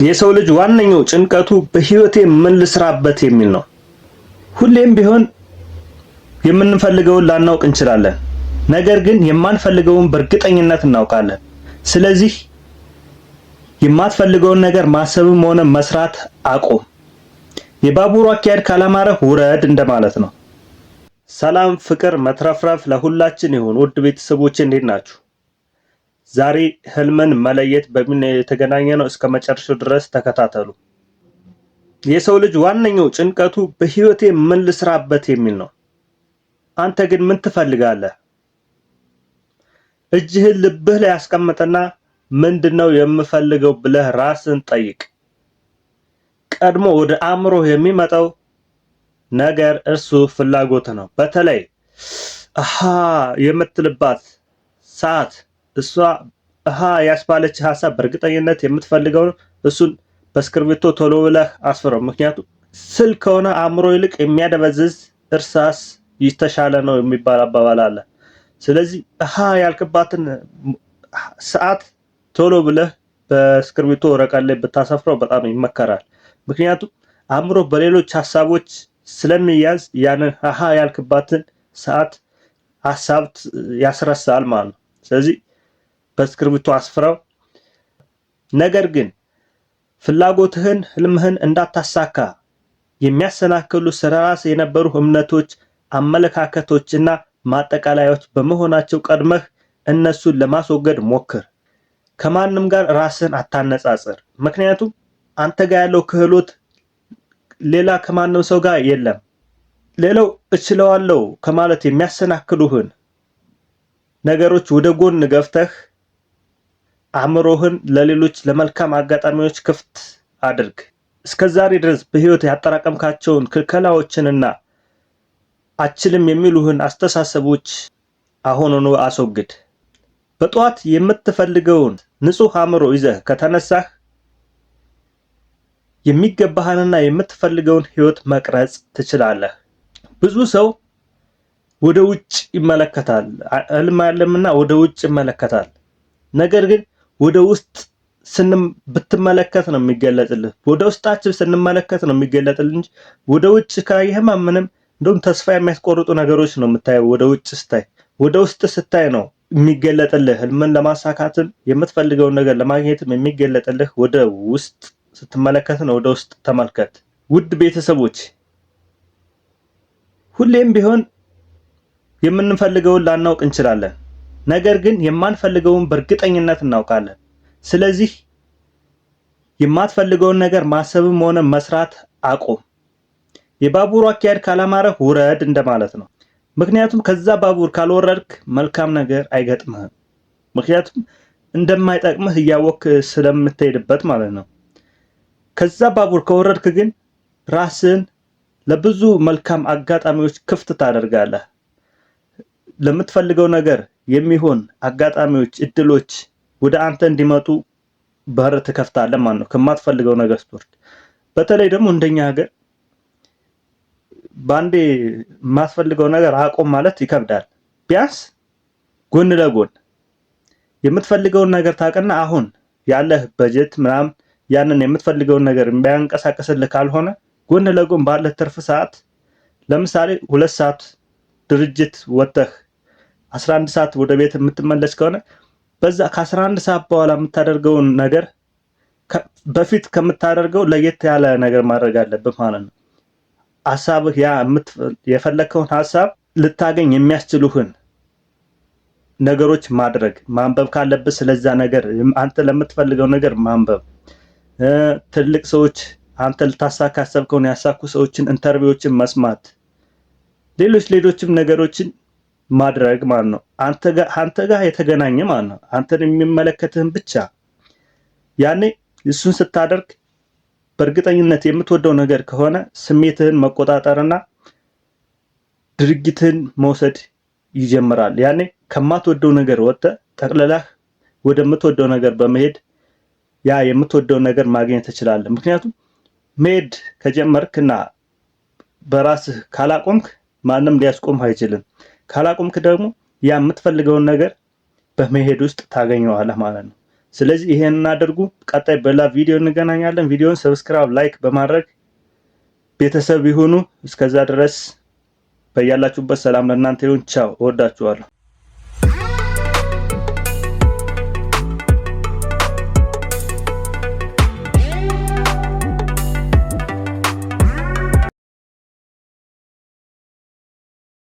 የሰው ልጅ ዋነኛው ጭንቀቱ በህይወቴ ምን ልስራበት የሚል ነው። ሁሌም ቢሆን የምንፈልገውን ላናውቅ እንችላለን፣ ነገር ግን የማንፈልገውን በእርግጠኝነት እናውቃለን። ስለዚህ የማትፈልገውን ነገር ማሰብም ሆነ መስራት አቁም። የባቡሩ አካሄድ ካላማረህ ውረድ እንደማለት ነው። ሰላም፣ ፍቅር፣ መትረፍረፍ ለሁላችን ይሁን። ውድ ቤተሰቦቼ እንዴት ናችሁ? ዛሬ ህልምን መለየት በሚል የተገናኘ ነው። እስከ መጨረሻው ድረስ ተከታተሉ። የሰው ልጅ ዋነኛው ጭንቀቱ በህይወቴ ምን ልስራበት የሚል ነው። አንተ ግን ምን ትፈልጋለህ? እጅህን ልብህ ላይ አስቀምጥና ምንድነው የምፈልገው ብለህ ራስን ጠይቅ። ቀድሞ ወደ አእምሮህ የሚመጣው ነገር እርሱ ፍላጎት ነው። በተለይ የምትልባት ሰዓት እሷ ያስባለች ሀሳብ በእርግጠኝነት የምትፈልገው እሱን በእስክርቢቶ ቶሎ ብለህ አስፍረው። ምክንያቱም ስል ከሆነ አእምሮ ይልቅ የሚያደበዝዝ እርሳስ ይተሻለ ነው የሚባል አባባል አለ። ስለዚህ ያልክባትን ሰዓት ቶሎ ብለህ በእስክርቢቶ ወረቀት ላይ ብታሰፍረው በጣም ይመከራል። ምክንያቱም አእምሮ በሌሎች ሀሳቦች ስለሚያዝ ያንን ያልክባትን ሰዓት ሀሳብ ያስረሳል ማለት ነው። ስለዚህ በእስክርቢቶ አስፍረው። ነገር ግን ፍላጎትህን ህልምህን እንዳታሳካ የሚያሰናክሉ ስለራስ የነበሩ እምነቶች፣ አመለካከቶችና ማጠቃለያዎች በመሆናቸው ቀድመህ እነሱን ለማስወገድ ሞክር። ከማንም ጋር ራስን አታነጻጽር። ምክንያቱም አንተ ጋር ያለው ክህሎት ሌላ ከማንም ሰው ጋር የለም። ሌላው እችለዋለሁ ከማለት የሚያሰናክሉህን ነገሮች ወደ ጎን ገፍተህ አእምሮህን ለሌሎች ለመልካም አጋጣሚዎች ክፍት አድርግ። እስከዛሬ ድረስ በህይወት ያጠራቀምካቸውን ክልከላዎችንና አችልም የሚሉህን አስተሳሰቦች አሁኑኑ አስወግድ። በጧት የምትፈልገውን ንጹህ አእምሮ ይዘህ ከተነሳህ የሚገባህንና የምትፈልገውን ህይወት መቅረጽ ትችላለህ። ብዙ ሰው ወደ ውጭ ይመለከታል፣ ህልም ያለምና ወደ ውጭ ይመለከታል። ነገር ግን ወደ ውስጥ ብትመለከት ነው የሚገለጥልህ። ወደ ውስጣችን ስንመለከት ነው የሚገለጥልህ እንጂ ወደ ውጭ ካየህማ ምንም እንደውም ተስፋ የሚያስቆርጡ ነገሮች ነው የምታየው። ወደ ውጭ ስታይ፣ ወደ ውስጥ ስታይ ነው የሚገለጥልህ። ህልምን ለማሳካትም የምትፈልገውን ነገር ለማግኘትም የሚገለጥልህ ወደ ውስጥ ስትመለከት ነው። ወደ ውስጥ ተመልከት። ውድ ቤተሰቦች፣ ሁሌም ቢሆን የምንፈልገውን ላናውቅ እንችላለን፣ ነገር ግን የማንፈልገውን በእርግጠኝነት እናውቃለን። ስለዚህ የማትፈልገውን ነገር ማሰብም ሆነ መስራት አቁም። የባቡሩ አካሄድ ካላማረህ ውረድ እንደማለት ነው። ምክንያቱም ከዛ ባቡር ካልወረድክ መልካም ነገር አይገጥምህም። ምክንያቱም እንደማይጠቅምህ እያወቅህ ስለምትሄድበት ማለት ነው። ከዛ ባቡር ከወረድክ ግን ራስን ለብዙ መልካም አጋጣሚዎች ክፍት ታደርጋለህ። ለምትፈልገው ነገር የሚሆን አጋጣሚዎች፣ እድሎች ወደ አንተ እንዲመጡ በር ትከፍታለህ ማለት ነው። ከማትፈልገው ነገር ስትወርድ፣ በተለይ ደግሞ እንደኛ ሀገር ባንዴ የማትፈልገው ነገር አቆም ማለት ይከብዳል። ቢያንስ ጎን ለጎን የምትፈልገውን ነገር ታውቅና አሁን ያለህ በጀት ምናምን ያንን የምትፈልገውን ነገር የሚያንቀሳቅስልህ ካልሆነ ጎን ለጎን ባለህ ትርፍ ሰዓት፣ ለምሳሌ 2 ሰዓት ድርጅት ወጥተህ 11 ሰዓት ወደ ቤት የምትመለስ ከሆነ በዛ ከ11 ሰዓት በኋላ የምታደርገውን ነገር በፊት ከምታደርገው ለየት ያለ ነገር ማድረግ አለብህ ማለት ነው። ሐሳብህ የፈለከውን ሐሳብ ልታገኝ የሚያስችሉህን ነገሮች ማድረግ፣ ማንበብ ካለብህ ስለዛ ነገር አንተ ለምትፈልገው ነገር ማንበብ፣ ትልቅ ሰዎች አንተ ልታሳካ ያሰብከውን ያሳኩ ሰዎችን ኢንተርቪዎችን መስማት፣ ሌሎችም ነገሮችን ማድረግ ማለት ነው። አንተ ጋር የተገናኘ ማለት ነው። አንተን የሚመለከትህን ብቻ። ያኔ እሱን ስታደርግ በእርግጠኝነት የምትወደው ነገር ከሆነ ስሜትህን መቆጣጠርና ድርጊትህን መውሰድ ይጀምራል። ያኔ ከማትወደው ነገር ወጥተህ ጠቅልለህ ወደምትወደው ነገር በመሄድ ያ የምትወደው ነገር ማግኘት ትችላለህ። ምክንያቱም መሄድ ከጀመርክና በራስህ ካላቆምክ ማንም ሊያስቆምህ አይችልም። ካላቆምክ ደግሞ ያ የምትፈልገውን ነገር በመሄድ ውስጥ ታገኘዋለህ ማለት ነው። ስለዚህ ይሄንን አድርጉ። ቀጣይ በላ ቪዲዮ እንገናኛለን። ቪዲዮውን ሰብስክራይብ፣ ላይክ በማድረግ ቤተሰብ ይሁኑ። እስከዛ ድረስ በያላችሁበት ሰላም ለእናንተ ይሁን። ቻው፣ እወዳችኋለሁ።